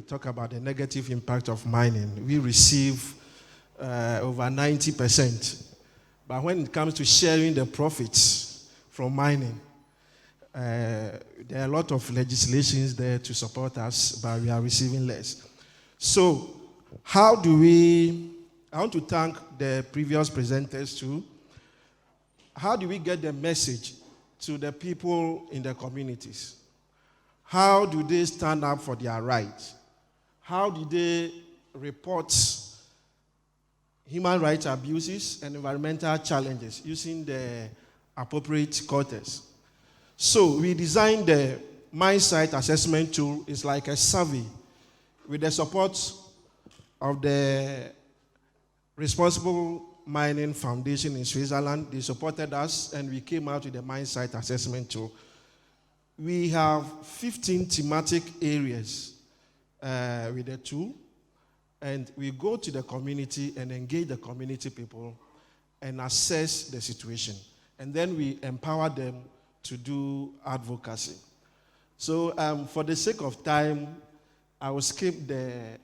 talk about the negative impact of mining, we receive over 90%. But when it comes to sharing the profits from mining, there are a lot of legislations there to support us, but we are receiving less. So, I want to thank the previous presenters too. How do we get the message to the people in the communities? How do they stand up for their rights? How do they report human rights abuses and environmental challenges using the appropriate quarters? So we designed the mine site assessment tool. It's like a survey with the support of the Responsible Mining Foundation in Switzerland. They supported us and we came out with the mine site assessment tool. We have 15 thematic areas with the tool, and we go to the community and engage the community people and assess the situation. And then we empower them to do advocacy. So for the sake of time, I will skip the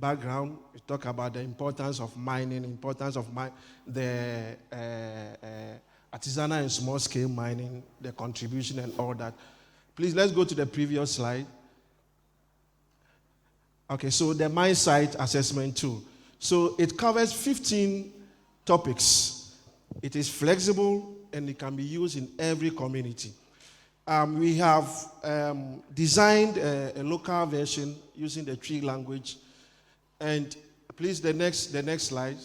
background. We talk about the importance of mining, the artisanal and small-scale mining, the contribution and all that. Please, let's go to the previous slide. Okay, so the mine site assessment tool. So it covers 15 topics. It is flexible and it can be used in every community. We have designed a local version using the tree language. And please, the next slide.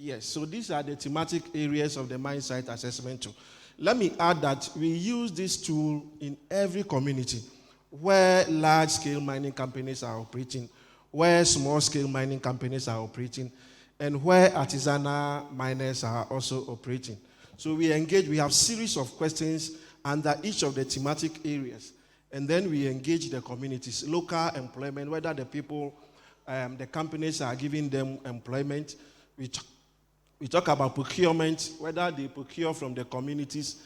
Yes, so these are the thematic areas of the mine site assessment tool. Let me add that we use this tool in every community where large-scale mining companies are operating, where small-scale mining companies are operating, and where artisanal miners are also operating. So we engage, we have series of questions under each of the thematic areas. And then we engage the communities, local employment, whether the people, the companies are giving them employment. We talk about procurement, whether they procure from the communities,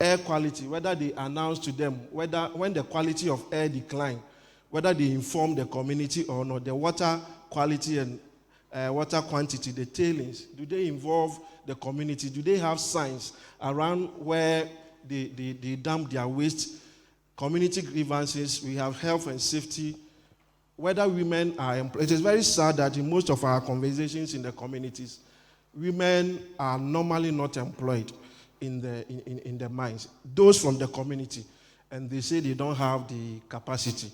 air quality, whether they announce to them, whether when the quality of air decline, whether they inform the community or not, the water quality and water quantity, the tailings, do they involve the community? Do they have signs around where they dump their waste? Community grievances, we have health and safety, whether women are employed. It is very sad that in most of our conversations in the communities, women are normally not employed in the mines. Those from the community, and they say they don't have the capacity.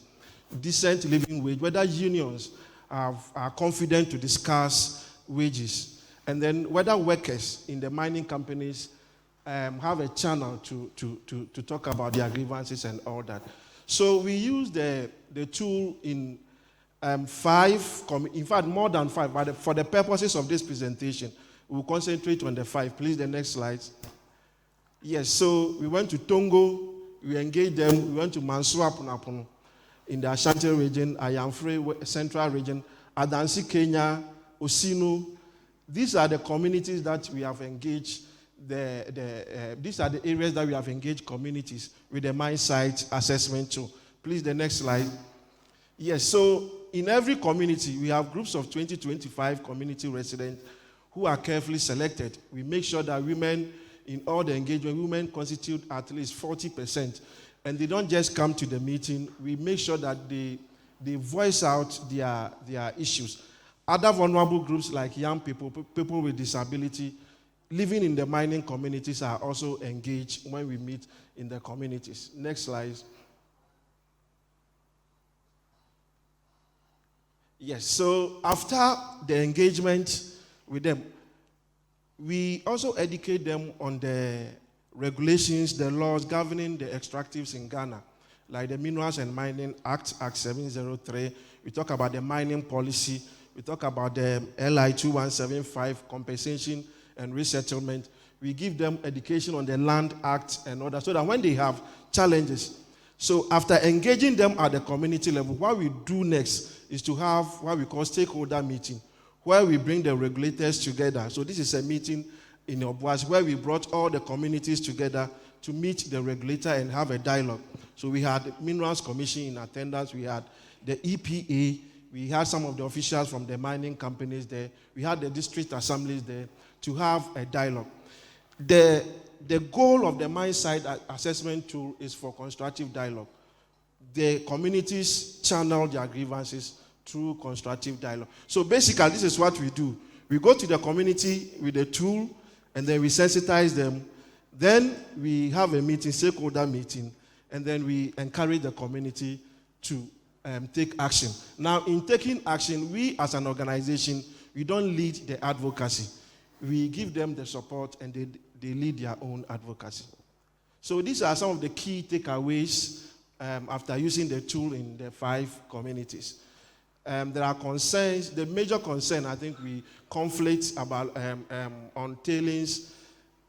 Decent living wage, whether unions are confident to discuss wages, and then whether workers in the mining companies have a channel to talk about their grievances and all that. So we use the tool in 5, in fact more than 5, but for the purposes of this presentation, we'll concentrate on the 5. Please, the next slide. Yes, so we went to Tongo, we engaged them, we went to Mansua Punapuno in the Ashanti region, Ayamfre Central region, Adansi, Kenya, Osino. These are the communities that we have engaged. These are the areas that we have engaged communities with the mine site assessment tool. Please, the next slide. Yes, so in every community, we have groups of 20 to 25 community residents who are carefully selected. We make sure that women, in all the engagement, women constitute at least 40%. And they don't just come to the meeting. We make sure that they voice out their issues. Other vulnerable groups like young people, people with disability, living in the mining communities are also engaged when we meet in the communities. Next slide. Yes, so after the engagement with them, we also educate them on the regulations, the laws governing the extractives in Ghana, like the Minerals and Mining Act, Act 703. We talk about the mining policy. We talk about the LI 2175, compensation and resettlement. We give them education on the Land Act and others, so that when they have challenges. So after engaging them at the community level, what we do next is to have what we call stakeholder meeting, where we bring the regulators together. So this is a meeting in Obuasi where we brought all the communities together to meet the regulator and have a dialogue. So we had the Minerals Commission in attendance, we had the EPA, we had some of the officials from the mining companies there, we had the district assemblies there to have a dialogue. The goal of the mine site assessment tool is for constructive dialogue. The communities channel their grievances through constructive dialogue. So basically, this is what we do. We go to the community with the tool, and then we sensitize them. Then we have a meeting, stakeholder meeting, and then we encourage the community to take action. Now, in taking action, we as an organization, we don't lead the advocacy. We give them the support, and they lead their own advocacy. So these are some of the key takeaways after using the tool in the 5 communities. There are concerns. The major concern, I think, we conflict about on tailings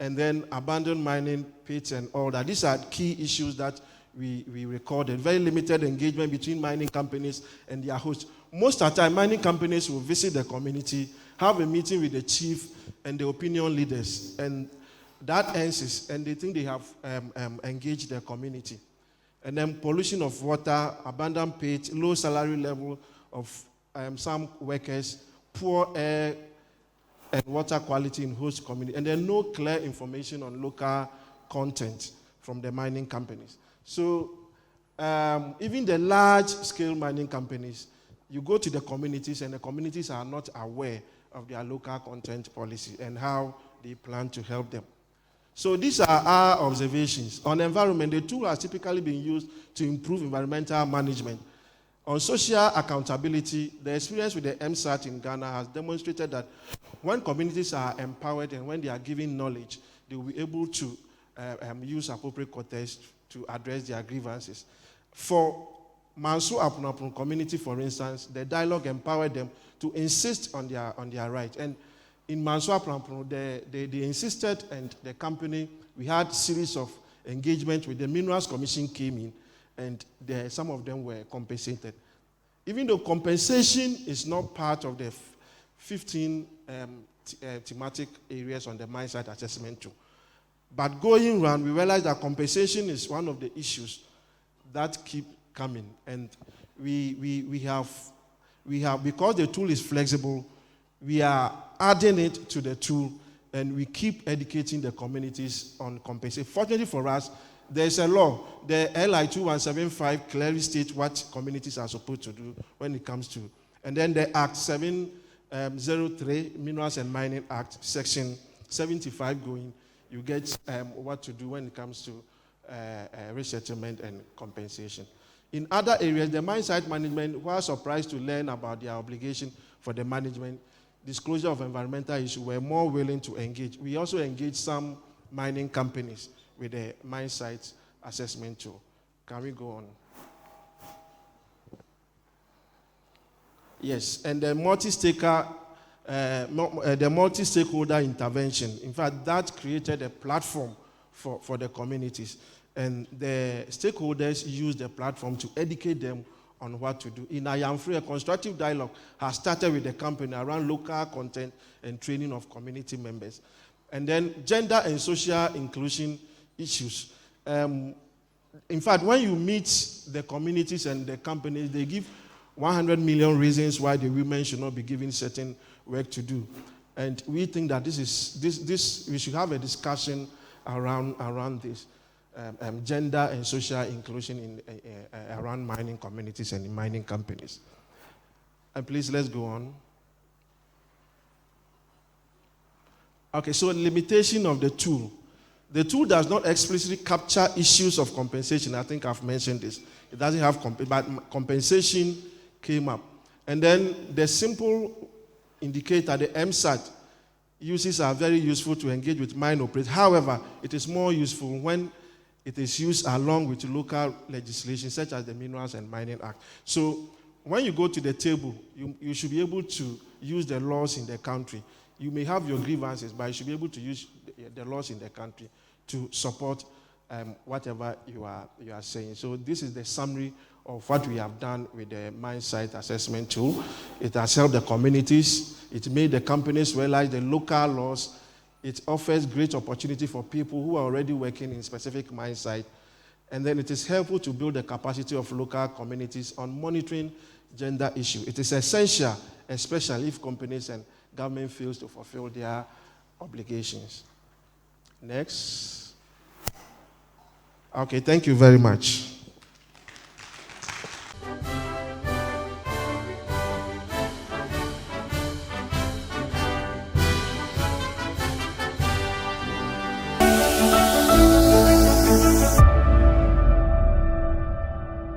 and then abandoned mining pits and all that. These are key issues that we recorded. Very limited engagement between mining companies and their hosts. Most of the time, mining companies will visit the community, have a meeting with the chief and the opinion leaders, and that ends, and they think they have engaged their community. And then pollution of water, abandoned pits, low salary level of some workers, poor air and water quality in host community, and then no clear information on local content from the mining companies. So even the large-scale mining companies, you go to the communities, and the communities are not aware of their local content policy and how they plan to help them. So these are our observations. On environment, the tool has typically been used to improve environmental management. On social accountability, the experience with the MSAT in Ghana has demonstrated that when communities are empowered and when they are given knowledge, they will be able to use appropriate context to address their grievances. For Manso Apunapun community, for instance, the dialogue empowered them to insist on their right. And in Manso Apunapun, they insisted, and the company, we had a series of engagement with the Minerals Commission came in, and some of them were compensated. Even though compensation is not part of the 15 thematic areas on the mine site assessment tool. But going around, we realized that compensation is one of the issues that keep coming. And we have, because the tool is flexible, we are adding it to the tool, and we keep educating the communities on compensation. Fortunately for us, there's a law. The LI 2175 clearly states what communities are supposed to do when it comes to. And then the Act 703, Minerals and Mining Act, Section 75 going, you get what to do when it comes to resettlement and compensation. In other areas, the mine site management was surprised to learn about their obligation for the management, disclosure of environmental issues, were more willing to engage. We also engaged some mining companies with the mine site assessment tool. Can we go on? Yes, and the multi-stakeholder intervention. In fact, that created a platform for the communities. And the stakeholders use the platform to educate them on what to do. In Ayamfree, a constructive dialogue has started with the company around local content and training of community members. And then gender and social inclusion issues. In fact, when you meet the communities and the companies, they give 100 million reasons why the women should not be given certain work to do. And we think that we should have a discussion around this. Gender and social inclusion around mining communities and in mining companies. And please, let's go on. Okay, so limitation of the tool. The tool does not explicitly capture issues of compensation. I think I've mentioned this. It doesn't have but compensation came up. And then the simple indicator, the MSAT, uses are very useful to engage with mine operators. However, it is more useful when it is used along with local legislation such as the Minerals and Mining Act. So when you go to the table, you should be able to use the laws in the country. You may have your grievances, but you should be able to use the laws in the country to support whatever you are saying. So this is the summary of what we have done with the mine site assessment tool. It has helped the communities. It made the companies realize the local laws. It offers great opportunity for people who are already working in specific mine site. And then it is helpful to build the capacity of local communities on monitoring gender issue. It is essential, especially if companies and government fails to fulfill their obligations. Next. Okay, thank you very much.